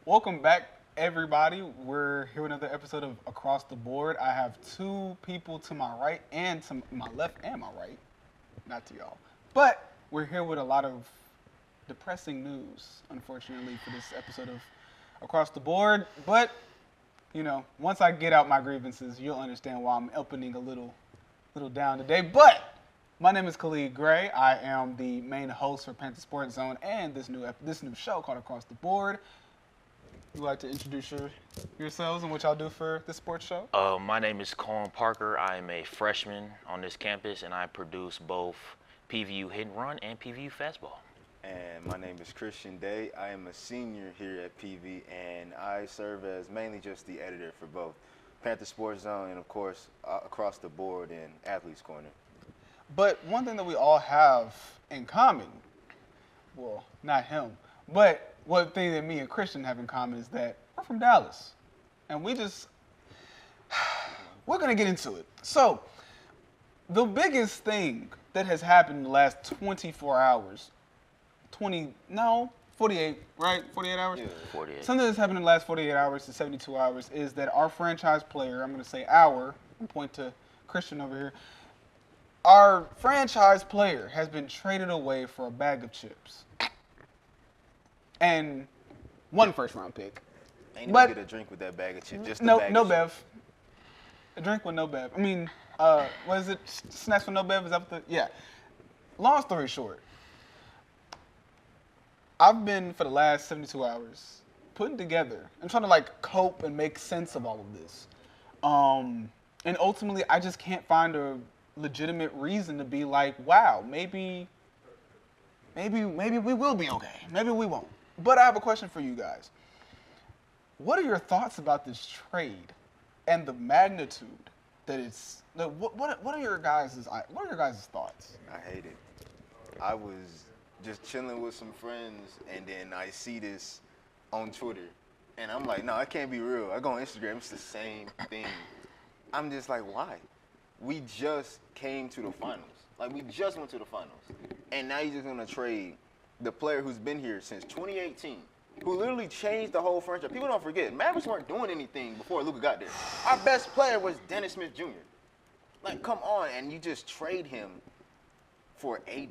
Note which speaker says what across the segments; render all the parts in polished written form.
Speaker 1: Welcome back, everybody. We're here with another episode of Across the Board. I have two people to my right and to my left and my right. Not to y'all. But we're here with a lot of depressing news, unfortunately, for this episode of Across the Board. But, once I get out my grievances, you'll understand why I'm opening a little down today. But my name is Khalid Gray. I am the main host for Panther Sports Zone and this new show called Across the Board. You'd like to introduce yourselves and what y'all do for this sports show?
Speaker 2: My name is Cohen Parker. I am a freshman on this campus, and I produce both PVU Hit and Run and PVU Fastball.
Speaker 3: And my name is Christian Day. I am a senior here at PV, and I serve as mainly just the editor for both Panther Sports Zone and, of course, Across the Board and Athletes Corner.
Speaker 1: But one thing that we all have in common, well, not him, but one thing that me and Christian have in common is that we're from Dallas. And we're going to get into it. So, the biggest thing that has happened in the last 24 hours, 48, right? 48 hours?
Speaker 3: Yeah.
Speaker 2: 48.
Speaker 1: Something that's happened in the last 48 hours to 72 hours is that our franchise player, I'm going to say our, I'll point to Christian over here, our franchise player has been traded away for a bag of chips. And one first-round pick.
Speaker 3: Ain't
Speaker 1: But-
Speaker 3: even get a drink with that bag of chips. Just
Speaker 1: No,
Speaker 3: the bag
Speaker 1: no
Speaker 3: of chips.
Speaker 1: bev. A drink with no bev. I mean, what is it? Snacks with no bev? Is that what the? Yeah. Long story short, I've been for the last 72 hours putting together. I'm trying to cope and make sense of all of this. And ultimately, I just can't find a legitimate reason to be like, wow, maybe we will be okay. Maybe we won't. But I have a question for you guys. What are your thoughts about this trade and the magnitude that it's? What are your guys' thoughts?
Speaker 3: I hate it. I was just chilling with some friends, and then I see this on Twitter, and I'm like, no, it can't be real. I go on Instagram, it's the same thing. I'm just like, why? We just came to the finals. We just went to the finals. And now you're just going to trade the player who's been here since 2018, who literally changed the whole franchise. People don't forget, Mavericks weren't doing anything before Luka got there. Our best player was Dennis Smith Jr. Come on, and you just trade him for AD,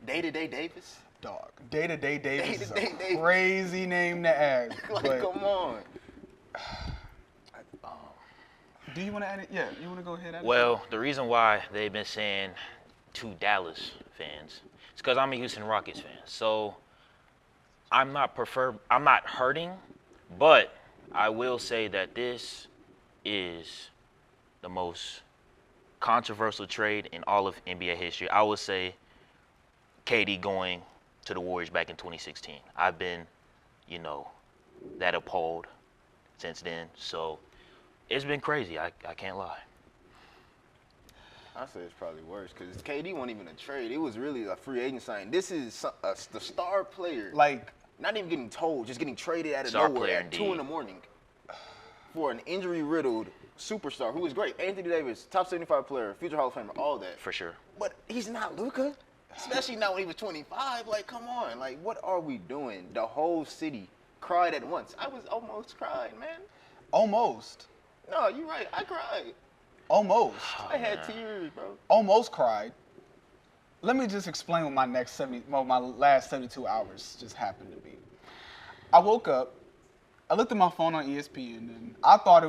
Speaker 3: Day-to-Day Davis.
Speaker 1: Dog. Day-to-Day Davis is
Speaker 3: Day-to-Day
Speaker 1: a
Speaker 3: Davis.
Speaker 1: crazy name to add. but
Speaker 3: Come on.
Speaker 1: do you want to add it? Yeah, you want to go ahead and add it?
Speaker 2: Well, the reason why they've been saying to Dallas fans is because I'm a Houston Rockets fan. So I'm not hurting, but I will say that this is the most controversial trade in all of NBA history. I would say KD going to the Warriors back in 2016. I've been, that appalled since then. So it's been crazy. I can't lie.
Speaker 3: I say it's probably worse because KD wasn't even a trade. It was really a free agent signing. This is the star player, not even getting told, just getting traded out of
Speaker 2: Star
Speaker 3: nowhere
Speaker 2: player
Speaker 3: at 2
Speaker 2: indeed.
Speaker 3: in the morning for an injury-riddled superstar who is great. Anthony Davis, top 75 player, future Hall of Famer, all that.
Speaker 2: For sure.
Speaker 3: But he's not Luka, especially now when he was 25. Come on. What are we doing? The whole city cried at once. I was almost crying, man.
Speaker 1: Almost.
Speaker 3: No, you're right. I cried.
Speaker 1: Almost.
Speaker 3: I had tears, bro.
Speaker 1: Almost cried. Let me just explain what my last 72 hours just happened to be. I woke up, I looked at my phone on ESPN, and I thought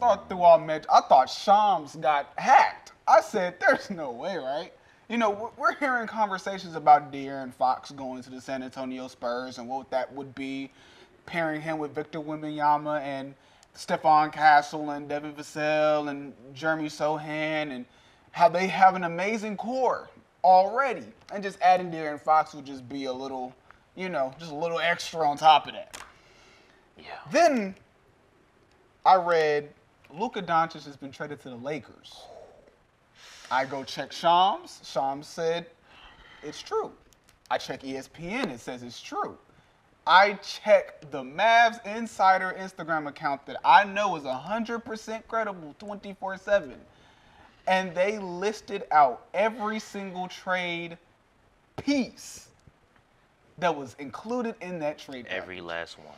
Speaker 1: I thought Shams got hacked. I said, there's no way, right? We're hearing conversations about De'Aaron Fox going to the San Antonio Spurs and what that would be, pairing him with Victor Wembanyama and Stephon Castle and Devin Vassell and Jeremy Sohan, and how they have an amazing core already. And just adding De'Aaron Fox would just be a little, just a little extra on top of that.
Speaker 2: Yeah.
Speaker 1: Then I read Luka Doncic has been traded to the Lakers. I go check Shams. Shams said it's true. I check ESPN. It says it's true. I check the Mavs Insider Instagram account that I know is 100% credible 24/7. And they listed out every single trade piece that was included in that trade package.
Speaker 2: Every last one.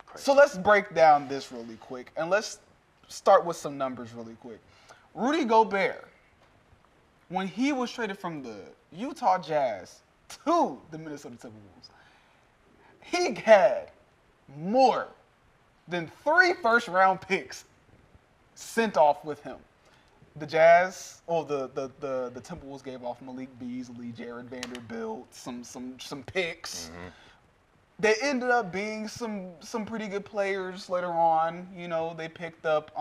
Speaker 2: Crazy.
Speaker 1: So let's break down this really quick, and let's start with some numbers really quick. Rudy Gobert, when he was traded from the Utah Jazz to the Minnesota Timberwolves, he had more than 3 first-round picks sent off with him. The Jazz, or the Timberwolves gave off Malik Beasley, Jared Vanderbilt, some picks.
Speaker 2: Mm-hmm.
Speaker 1: They ended up being some pretty good players later on. You know, they picked up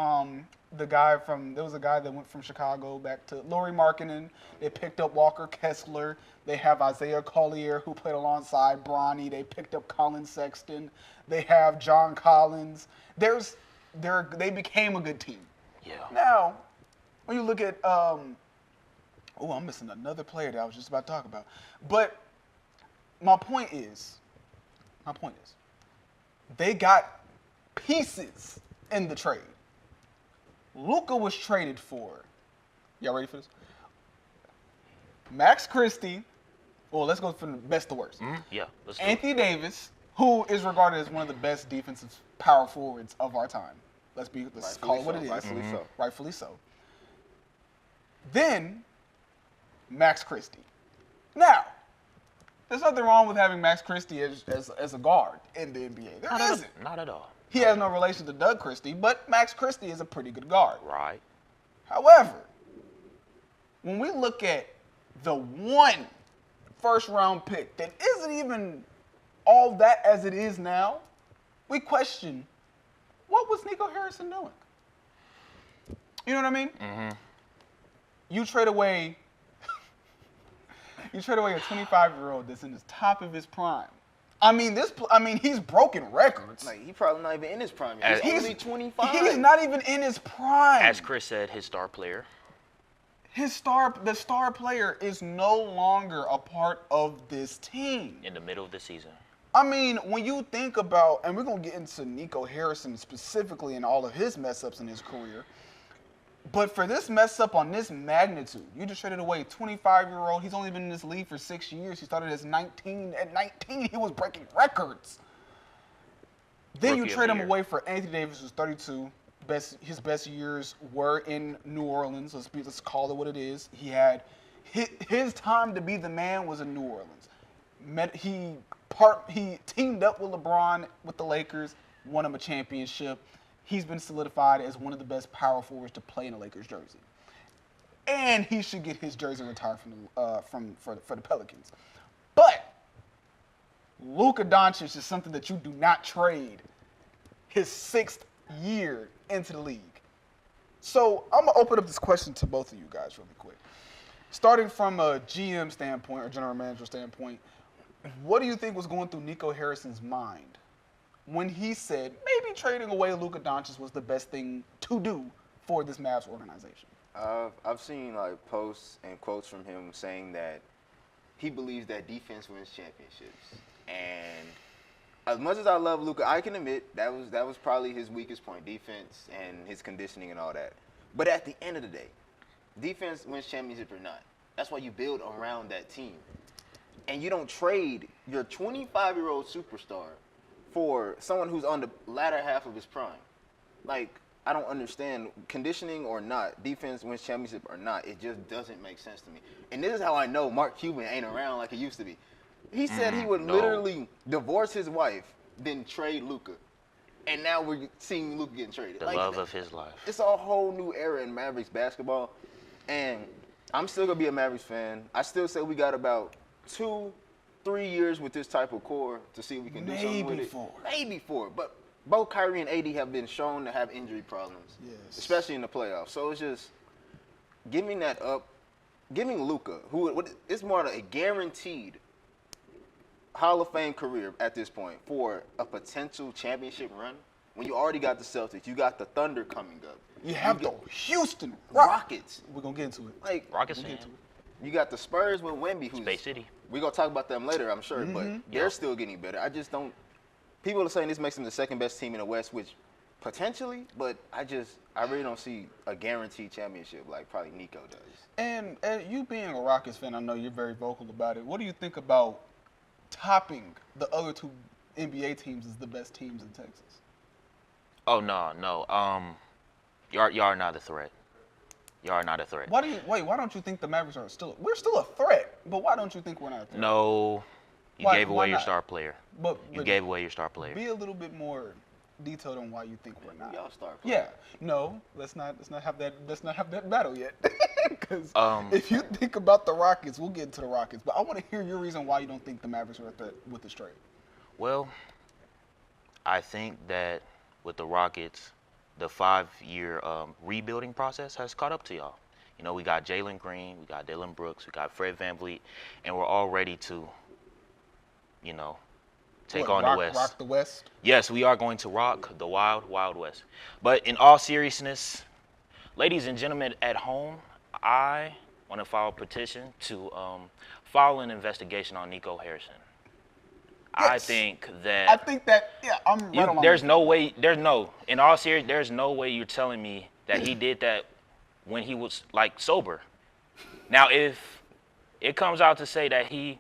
Speaker 1: there was a guy that went from Chicago back to Lauri Markkanen. They picked up Walker Kessler. They have Isaiah Collier, who played alongside Bronny. They picked up Colin Sexton. They have John Collins. They became a good team.
Speaker 2: Yeah.
Speaker 1: Now, when you look at I'm missing another player that I was just about to talk about. But my point is, they got pieces in the trade. Luka was traded for, y'all ready for this? Max Christie. Well, let's go from the best to worst.
Speaker 2: Mm-hmm. Yeah, let's do
Speaker 1: Anthony Davis, who is regarded as one of the best defensive power forwards of our time. Let's call it what it is.
Speaker 3: Rightfully so.
Speaker 1: Rightfully so. Then, Max Christie. Now, there's nothing wrong with having Max Christie as a guard in the NBA. There isn't.
Speaker 2: Not at all.
Speaker 1: He has no relation to Doug Christie, but Max Christie is a pretty good guard.
Speaker 2: Right.
Speaker 1: However, when we look at the 1 first-round pick that isn't even all that as it is now, we question, what was Nico Harrison doing? You know what I mean?
Speaker 2: Mm-hmm.
Speaker 1: You trade away a 25-year-old that's in the top of his prime. I mean, he's broken records.
Speaker 3: Like, he probably not even in his prime yet. He's only 25.
Speaker 1: He's not even in his prime.
Speaker 2: As Chris said, his star player.
Speaker 1: The star player is no longer a part of this team.
Speaker 2: In the middle of the season.
Speaker 1: I mean, when you think about, and we're going to get into Nico Harrison specifically and all of his mess-ups in his career, but for this mess-up on this magnitude, you just traded away a 25-year-old. He's only been in this league for 6 years. He started as 19. At 19, he was breaking records. Then
Speaker 2: Rookie
Speaker 1: you trade
Speaker 2: of
Speaker 1: him
Speaker 2: the year.
Speaker 1: away for Anthony Davis, who's 32. His best years were in New Orleans. Let's call it what it is. He had his time to be the man was in New Orleans. He teamed up with LeBron with the Lakers, won him a championship. He's been solidified as one of the best power forwards to play in a Lakers jersey, and he should get his jersey retired for the Pelicans. But Luka Doncic is something that you do not trade his 6th year into the league. So I'm gonna open up this question to both of you guys really quick. Starting from a GM standpoint or general manager standpoint, what do you think was going through Nico Harrison's mind when he said maybe trading away Luka Doncic was the best thing to do for this Mavs organization?
Speaker 3: I've seen like posts and quotes from him saying that he believes that defense wins championships. And as much as I love Luka, I can admit that was probably his weakest point, defense and his conditioning and all that. But at the end of the day, defense wins championship or not. That's why you build around that team. And you don't trade your 25-year-old superstar for someone who's on the latter half of his prime. Like, I don't understand, conditioning or not, defense wins championship or not, it just doesn't make sense to me. And this is how I know Mark Cuban ain't around like he used to be. He said he would literally divorce his wife, then trade Luka. And now we're seeing Luka getting traded.
Speaker 2: The love of his life.
Speaker 3: It's a whole new era in Mavericks basketball. And I'm still going to be a Mavericks fan. I still say we got about 2-3 years with this type of core to see if we can do something with it. Maybe 4. But both Kyrie and AD have been shown to have injury problems, especially in the playoffs. So it's just giving that up, giving Luka, who it's more of a guaranteed Hall of Fame career at this point for a potential championship run. When you already got the Celtics, you got the Thunder coming up.
Speaker 1: You have the Houston
Speaker 3: Rockets.
Speaker 1: We're going to get into it.
Speaker 3: Like,
Speaker 2: Rockets
Speaker 1: we'll
Speaker 2: fan.
Speaker 1: get into it.
Speaker 3: You got the Spurs with Wemby, who's
Speaker 2: Space City.
Speaker 3: We're going to talk about them later, I'm sure, but they're still getting better. I just don't – people are saying this makes them the second best team in the West, which potentially, but I really don't see a guaranteed championship like probably Nico does.
Speaker 1: And you being a Rockets fan, I know you're very vocal about it. What do you think about topping the other two NBA teams as the best teams in Texas.
Speaker 2: Oh no. Y'all are not a threat. Y'all are not a threat.
Speaker 1: Why don't you think the Mavericks are still? We're still a threat, but why don't you think we're not a threat?
Speaker 2: No, you gave away your star player.
Speaker 1: But
Speaker 2: you gave away your star player.
Speaker 1: Be a little bit more detailed on why you think we're not.
Speaker 3: Y'all star player.
Speaker 1: Yeah. No, let's not have that battle yet. Because
Speaker 2: Um,
Speaker 1: if you think about the Rockets, we'll get into the Rockets. But I want to hear your reason why you don't think the Mavericks are a threat with this trade.
Speaker 2: Well, I think that with the Rockets, the 5-year rebuilding process has caught up to y'all. You know, we got Jalen Green, we got Dylan Brooks, we got Fred VanVleet, and we're all ready to, you know, take on the West.
Speaker 1: Rock the West?
Speaker 2: Yes, we are going to rock the wild, wild West. But in all seriousness, ladies and gentlemen at home, I want to file a petition to file an investigation on Nico Harrison.
Speaker 1: Yes.
Speaker 2: I think that
Speaker 1: I'm right along
Speaker 2: there's
Speaker 1: with
Speaker 2: no way, in all seriousness, there's no way you're telling me that he did that when he was like sober. Now, if it comes out to say that he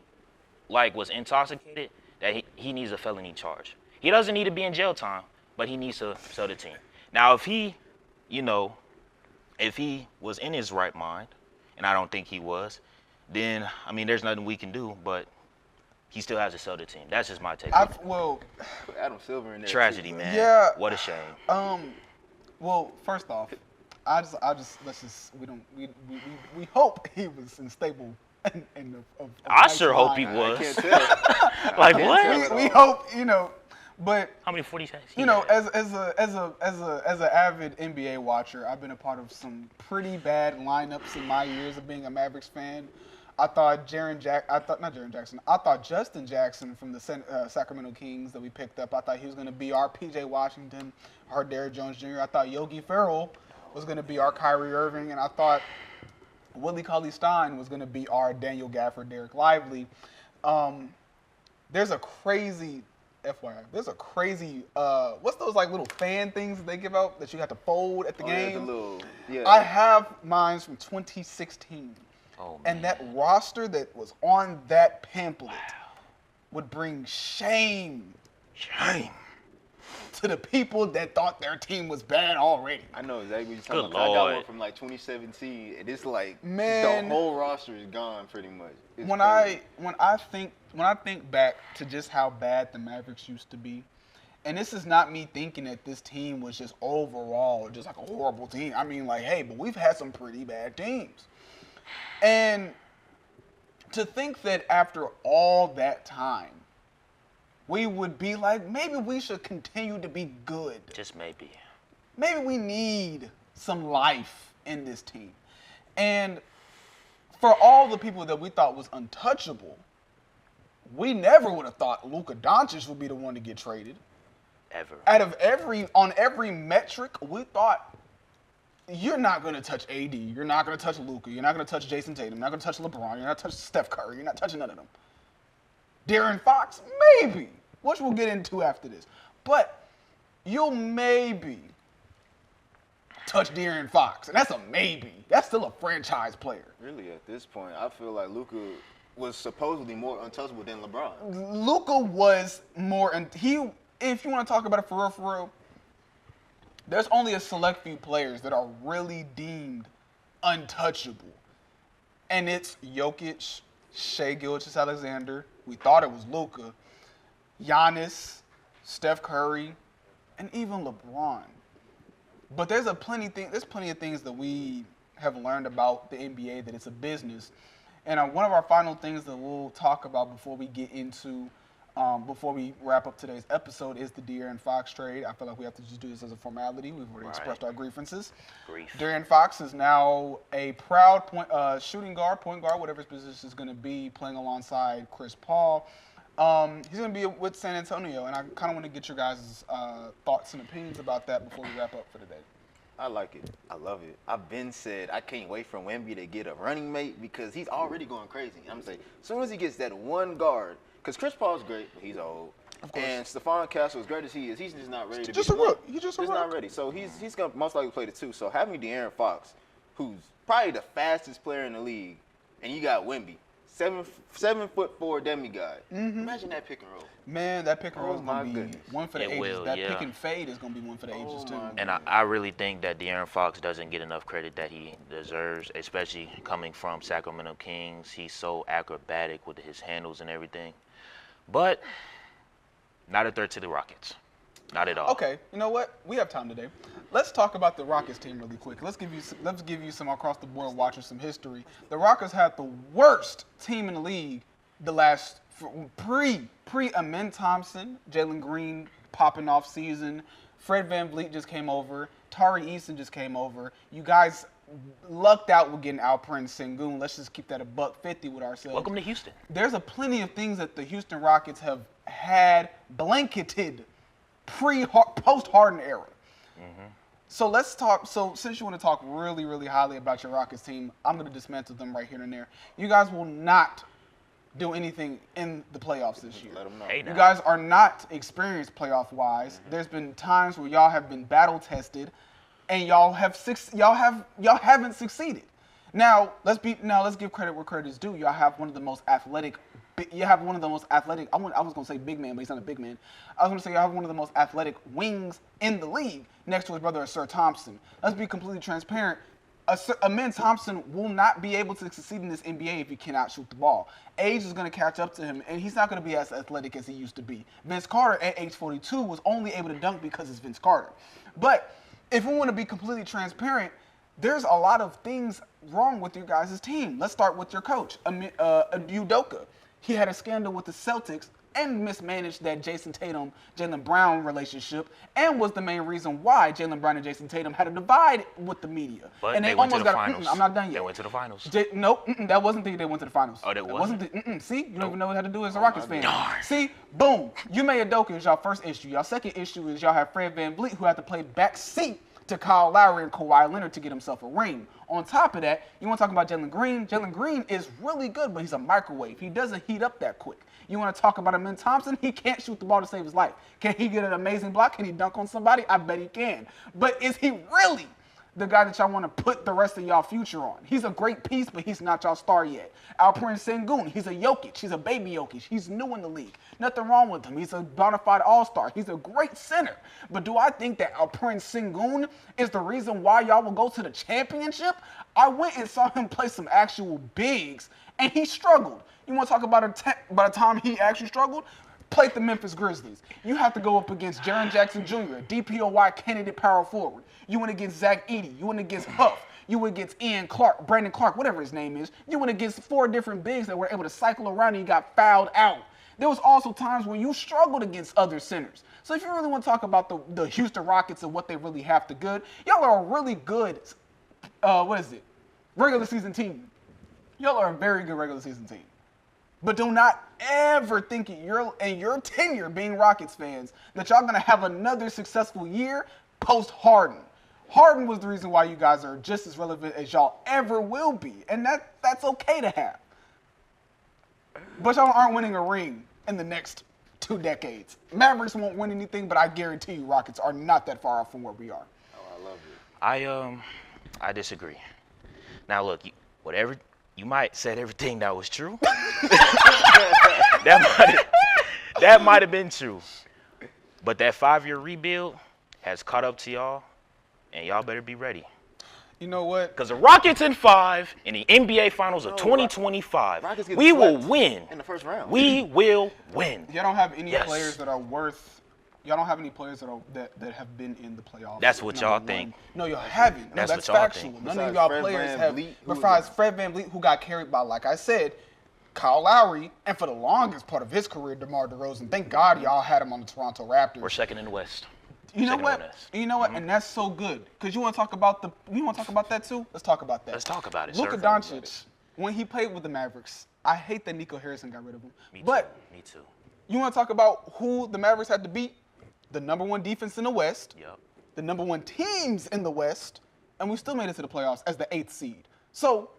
Speaker 2: like was intoxicated, that he needs a felony charge. He doesn't need to be in jail time, but he needs to sell the team. Now, if he was in his right mind, and I don't think he was, then I mean, there's nothing we can do, but he still has to sell the team. That's just my take.
Speaker 1: Well,
Speaker 3: Put Adam Silver in there.
Speaker 2: Tragedy,
Speaker 3: too,
Speaker 2: man.
Speaker 1: Yeah.
Speaker 2: What a shame.
Speaker 1: Well, first off, we hope he was in stable and of
Speaker 2: I
Speaker 1: nice
Speaker 2: sure hope
Speaker 1: mind.
Speaker 2: he was.
Speaker 3: I can't tell.
Speaker 2: Like
Speaker 3: I can't
Speaker 2: what?
Speaker 3: tell.
Speaker 1: We hope, but
Speaker 2: How many 40s has he
Speaker 1: you know,
Speaker 2: had?
Speaker 1: as an avid NBA watcher, I've been a part of some pretty bad lineups in my years of being a Mavericks fan. I thought Justin Jackson from the Sacramento Kings that we picked up. I thought he was going to be our PJ Washington, our Derrick Jones Jr. I thought Yogi Ferrell was going to be our Kyrie Irving, and I thought Willie Cauley-Stein was going to be our Daniel Gafford, Derek Lively. There's a crazy FYI. There's a crazy what's those like little fan things that they give out that you have to fold at the game? I have mine from 2016.
Speaker 2: Oh,
Speaker 1: And
Speaker 2: man.
Speaker 1: that roster that was on that pamphlet would bring shame to the people that thought their team was bad already.
Speaker 3: I know exactly what you're talking
Speaker 2: Good
Speaker 3: about. I got
Speaker 2: Lord.
Speaker 3: one from like 2017, and it's like
Speaker 1: Man.
Speaker 3: the whole roster is gone pretty much. It's
Speaker 1: When
Speaker 3: crazy.
Speaker 1: I think back to just how bad the Mavericks used to be, and this is not me thinking that this team was just overall just like a horrible team. I mean, like, hey, but we've had some pretty bad teams. And to think that after all that time, we would be like, maybe we should continue to be good.
Speaker 2: Just maybe.
Speaker 1: Maybe we need some life in this team. And for all the people that we thought was untouchable, we never would have thought Luka Doncic would be the one to get traded.
Speaker 2: Ever.
Speaker 1: On every metric, we thought you're not going to touch AD. You're not going to touch Luka. You're not going to touch Jason Tatum. You're not going to touch LeBron. You're not going to touch Steph Curry. You're not touching none of them. De'Aaron Fox, maybe, which we'll get into after this. But you'll maybe touch De'Aaron Fox, and that's a maybe. That's still a franchise player.
Speaker 3: Really, at this point, I feel like Luka was supposedly more untouchable than LeBron.
Speaker 1: Luka was more, and if you want to talk about it for real, there's only a select few players that are really deemed untouchable. And it's Jokic, Shai Gilgeous-Alexander. We thought it was Luka. Giannis, Steph Curry, and even LeBron. But there's plenty of things that we have learned about the NBA, that it's a business. And one of our final things that we'll talk about before we get into before we wrap up today's episode is the De'Aaron Fox trade. I feel like we have to just do this as a formality. We've already expressed our grievances. De'Aaron Fox is now a proud point guard, whatever his position is going to be, playing alongside Chris Paul. He's going to be with San Antonio, and I kind of want to get your guys' thoughts and opinions about that before we wrap up for today.
Speaker 3: I like it. I love it. I've been said I can't wait for Wemby to get a running mate because he's already going crazy. I'm saying as soon as he gets that one guard, because Chris Paul's great, but he's old.
Speaker 1: Of course.
Speaker 3: And Stephon Castle, as great as he is, he's just not ready to
Speaker 1: Just
Speaker 3: be
Speaker 1: a
Speaker 3: the one.
Speaker 1: rook. He's just a
Speaker 3: He's
Speaker 1: rook.
Speaker 3: not ready. So he's going to most likely play the two. So having De'Aaron Fox, who's probably the fastest player in the league, and you got Wemby, 7'4" demigod. Imagine that pick and roll.
Speaker 1: Man, that pick and roll is
Speaker 3: my
Speaker 1: going to be
Speaker 3: goodness.
Speaker 1: one for the
Speaker 2: It
Speaker 1: ages.
Speaker 2: will,
Speaker 1: That
Speaker 2: yeah.
Speaker 1: pick and fade is going to be one for the ages, too.
Speaker 3: my
Speaker 2: And I really think that De'Aaron Fox doesn't get enough credit that he deserves, especially coming from Sacramento Kings. He's so acrobatic with his handles and everything. But not a threat to the Rockets. Not at all.
Speaker 1: Okay, you know what? We have time today. Let's talk about the Rockets team really quick. Let's give you some across the board watching some history. The Rockets had the worst team in the league the last pre Amen Thompson, Jalen Green popping off season. Fred VanVleet just came over. Tari Eason just came over. You guys lucked out with getting Alperen Sengun. Let's just keep that $150 with ourselves.
Speaker 2: Welcome to Houston.
Speaker 1: There's a plenty of things that the Houston Rockets have had blanketed post-Harden era. So let's talk. So since you want to talk really, really highly about your Rockets team, I'm going to dismantle them right here and there. You guys will not do anything in the playoffs this year.
Speaker 3: Let them know.
Speaker 2: Hey,
Speaker 1: You
Speaker 2: now.
Speaker 1: guys are not experienced playoff-wise. There's been times where y'all have been battle-tested, and y'all haven't succeeded. Now let's give credit where credit is due. Y'all have one of the most athletic. You have one of the most athletic. I was gonna say big man, but he's not a big man. I was gonna say you have one of the most athletic wings in the league, next to his brother Sir Thompson. Let's be completely transparent. Amen Thompson will not be able to succeed in this NBA if he cannot shoot the ball. Age is going to catch up to him, and he's not going to be as athletic as he used to be. Vince Carter at age 42 was only able to dunk because it's Vince Carter. But if we want to be completely transparent, there's a lot of things wrong with your guys' team. Let's start with your coach, Udoka. He had a scandal with the Celtics and mismanaged that Jason Tatum-Jaylen Brown relationship, and was the main reason why Jaylen Brown and Jason Tatum had a divide with the media.
Speaker 2: But
Speaker 1: and
Speaker 2: they went to the finals.
Speaker 1: I'm not done yet.
Speaker 2: They went to the finals.
Speaker 1: Nope, that wasn't the they went to the finals.
Speaker 2: Oh, that wasn't?
Speaker 1: See, you don't even know what how to do as a Rockets fan.
Speaker 2: Darn.
Speaker 1: See, boom, you made Udoka is y'all first issue. Y'all second issue is y'all have Fred VanVleet, who had to play backseat to Kyle Lowry and Kawhi Leonard to get himself a ring. On top of that, you want to talk about Jalen Green. Jalen Green is really good, but he's a microwave. He doesn't heat up that quick. You want to talk about Amen Thompson? He can't shoot the ball to save his life. Can he get an amazing block? Can he dunk on somebody? I bet he can. But is he really the guy that y'all want to put the rest of y'all future on? He's a great piece, but he's not y'all star yet. Alperen Sengun, he's a Jokic. He's a baby Jokic. He's new in the league. Nothing wrong with him. He's a bona fide all-star. He's a great center. But do I think that Alperen Sengun is the reason why y'all will go to the championship? I went and saw him play some actual bigs, and he struggled. You want to talk about a time he actually struggled? Played the Memphis Grizzlies. You have to go up against Jaren Jackson Jr., DPOY candidate power forward. You went against Zach Edey. You went against Huff. You went against Brandon Clark, whatever his name is. You went against 4 different bigs that were able to cycle around and you got fouled out. There was also times where you struggled against other centers. So if you really want to talk about the Houston Rockets and what they really have to good, y'all are a really good, regular season team. Y'all are a very good regular season team. But do not ever think in your tenure being Rockets fans that y'all gonna have another successful year post Harden. Harden was the reason why you guys are just as relevant as y'all ever will be, and that's okay to have. But y'all aren't winning a ring in the next 2 decades. Mavericks won't win anything, but I guarantee you Rockets are not that far off from where we are.
Speaker 3: Oh, I love it.
Speaker 2: I disagree. Now look, you might said everything that was true. that might have been true. But that 5-year rebuild has caught up to y'all, and y'all better be ready.
Speaker 1: You know what?
Speaker 2: Because the Rockets in 5 in the NBA Finals of 2025, we will win.
Speaker 3: In the first round.
Speaker 2: We will win.
Speaker 1: Y'all don't have any
Speaker 2: Yes.
Speaker 1: players that are worth. Y'all don't have any players that have been in the playoffs.
Speaker 2: That's what y'all
Speaker 1: number
Speaker 2: think.
Speaker 1: one. No, you haven't. No,
Speaker 2: That's
Speaker 1: that's
Speaker 2: what y'all
Speaker 1: factual.
Speaker 2: think.
Speaker 1: None of
Speaker 3: Besides
Speaker 1: y'all
Speaker 3: Fred
Speaker 1: players
Speaker 3: VanVleet,
Speaker 1: have. Besides Fred VanVleet, who got carried by, like I said, Kyle Lowry, and for the longest part of his career, DeMar DeRozan. Thank God y'all had him on the Toronto Raptors.
Speaker 2: We're second in the West.
Speaker 1: You know
Speaker 2: second
Speaker 1: what?
Speaker 2: on us.
Speaker 1: You know what? And that's so good. Because you want to talk about that too? Let's talk about that.
Speaker 2: Let's talk about it,
Speaker 1: Luka
Speaker 2: sir.
Speaker 1: Doncic, when he played with the Mavericks, I hate that Nico Harrison got rid of him.
Speaker 2: Me too.
Speaker 1: You want to talk about who the Mavericks had to beat? The number 1 defense in the West,
Speaker 2: Yep.
Speaker 1: the number 1 teams in the West, and we still made it to the playoffs as the 8th seed. So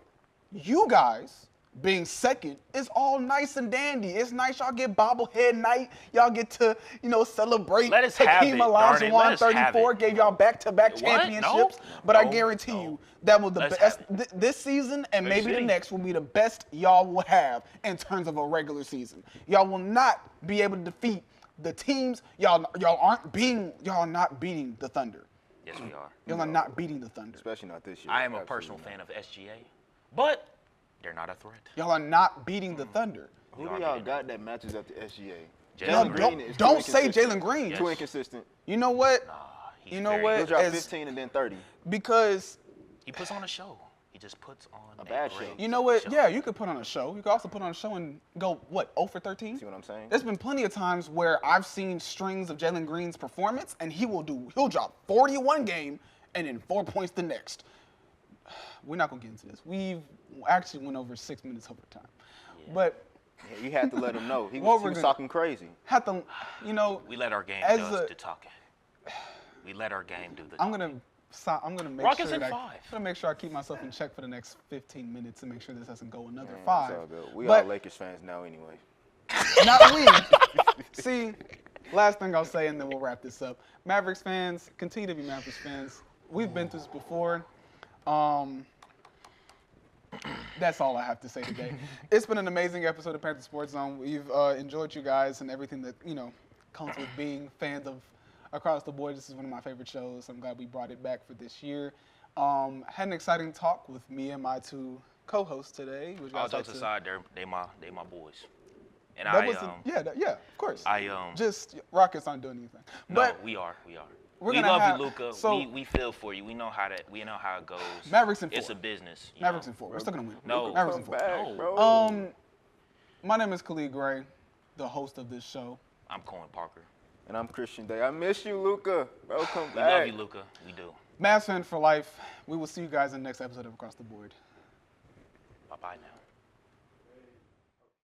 Speaker 1: you guys being second is all nice and dandy. It's nice y'all get bobblehead night. Y'all get to, celebrate.
Speaker 2: Let us have
Speaker 1: Hakeem
Speaker 2: it, darn it. Let
Speaker 1: Olajuwon,
Speaker 2: us have
Speaker 1: 34,
Speaker 2: it.
Speaker 1: gave y'all back-to-back
Speaker 2: What?
Speaker 1: championships.
Speaker 2: No.
Speaker 1: But I
Speaker 2: No.
Speaker 1: guarantee
Speaker 2: No.
Speaker 1: you that will the
Speaker 2: Let's
Speaker 1: best
Speaker 2: have it.
Speaker 1: this season and
Speaker 2: Let's
Speaker 1: maybe the
Speaker 2: see.
Speaker 1: next will be the best y'all will have in terms of a regular season. Y'all will not be able to defeat the teams. Y'all not beating the Thunder.
Speaker 2: Yes, we are.
Speaker 1: Y'all are not beating the Thunder.
Speaker 3: Especially not this year.
Speaker 2: I am a
Speaker 3: Absolutely
Speaker 2: personal
Speaker 3: not.
Speaker 2: fan of SGA, but they're not a threat.
Speaker 1: Y'all are not beating the Thunder.
Speaker 3: Who do y'all got that matches up to SGA?
Speaker 2: Jalen
Speaker 1: No,
Speaker 2: Green
Speaker 3: is
Speaker 1: don't
Speaker 3: too
Speaker 1: say
Speaker 3: inconsistent.
Speaker 1: Jalen Green.
Speaker 3: Too inconsistent.
Speaker 1: You know what?
Speaker 2: He's
Speaker 1: You know
Speaker 2: very
Speaker 1: what?
Speaker 3: He'll
Speaker 2: good.
Speaker 3: drop
Speaker 1: As-
Speaker 3: 15 and then 30.
Speaker 1: Because
Speaker 2: He puts on a show. He just puts on
Speaker 3: A bad show.
Speaker 2: great
Speaker 1: you know what?
Speaker 2: show.
Speaker 1: Yeah, you could put on a show. You could also put on a show and go, 0 for 13?
Speaker 3: See what I'm saying?
Speaker 1: There's been plenty of times where I've seen strings of Jalen Green's performance, and he'll drop 40 one game and then 4 points the next. We're not gonna get into this. We've actually went over 6 minutes overtime, but
Speaker 3: Yeah, you had to let him know. He
Speaker 1: What
Speaker 3: was,
Speaker 1: we're
Speaker 3: he was
Speaker 1: gonna-
Speaker 3: talking crazy.
Speaker 1: have to,
Speaker 2: We let our game
Speaker 1: As
Speaker 2: do
Speaker 1: a-
Speaker 2: the talking. We let our game do the
Speaker 1: I'm
Speaker 2: talking.
Speaker 1: gonna make
Speaker 2: Rockets
Speaker 1: sure
Speaker 2: in
Speaker 1: that
Speaker 2: 5.
Speaker 1: I'm gonna make sure I keep myself in check for the next 15 minutes and make sure this doesn't go another
Speaker 3: Man,
Speaker 1: 5.
Speaker 3: it's all good. We
Speaker 1: But
Speaker 3: all Lakers fans now anyway.
Speaker 1: not we. See, last thing I'll say, and then we'll wrap this up. Mavericks fans, continue to be Mavericks fans. We've been through this before. That's all I have to say today. It's been an amazing episode of Panther Sports Zone. We've enjoyed you guys and everything that comes with being fans of across the board. This is one of my favorite shows. I'm glad we brought it back for this year. Had an exciting talk with me and my two co-hosts today. Would you
Speaker 2: All
Speaker 1: guys like
Speaker 2: jokes
Speaker 1: to-
Speaker 2: aside, they my boys. And
Speaker 1: That was yeah, of course.
Speaker 2: I
Speaker 1: Just Rockets aren't doing anything.
Speaker 2: no,
Speaker 1: But
Speaker 2: we are.
Speaker 1: we're
Speaker 2: We
Speaker 1: gonna
Speaker 2: love
Speaker 1: have-
Speaker 2: you, Luka.
Speaker 1: so-
Speaker 2: we feel for you. We know how it goes.
Speaker 1: Mavericks in 4.
Speaker 2: It's a business. you
Speaker 1: Mavericks
Speaker 2: know.
Speaker 1: in 4. We're still gonna win.
Speaker 2: No.
Speaker 1: Mavericks in
Speaker 3: Come
Speaker 1: 4.
Speaker 3: back,
Speaker 2: No.
Speaker 3: bro.
Speaker 1: My name is Khalid Gray, the host of this show.
Speaker 2: I'm Cohen Parker.
Speaker 3: And I'm Christian Day. I miss you, Luka. Bro, come
Speaker 2: We
Speaker 3: back.
Speaker 2: love you, Luka. We do.
Speaker 1: Mavs fan for life. We will see you guys in the next episode of Across the Board.
Speaker 2: Bye bye now.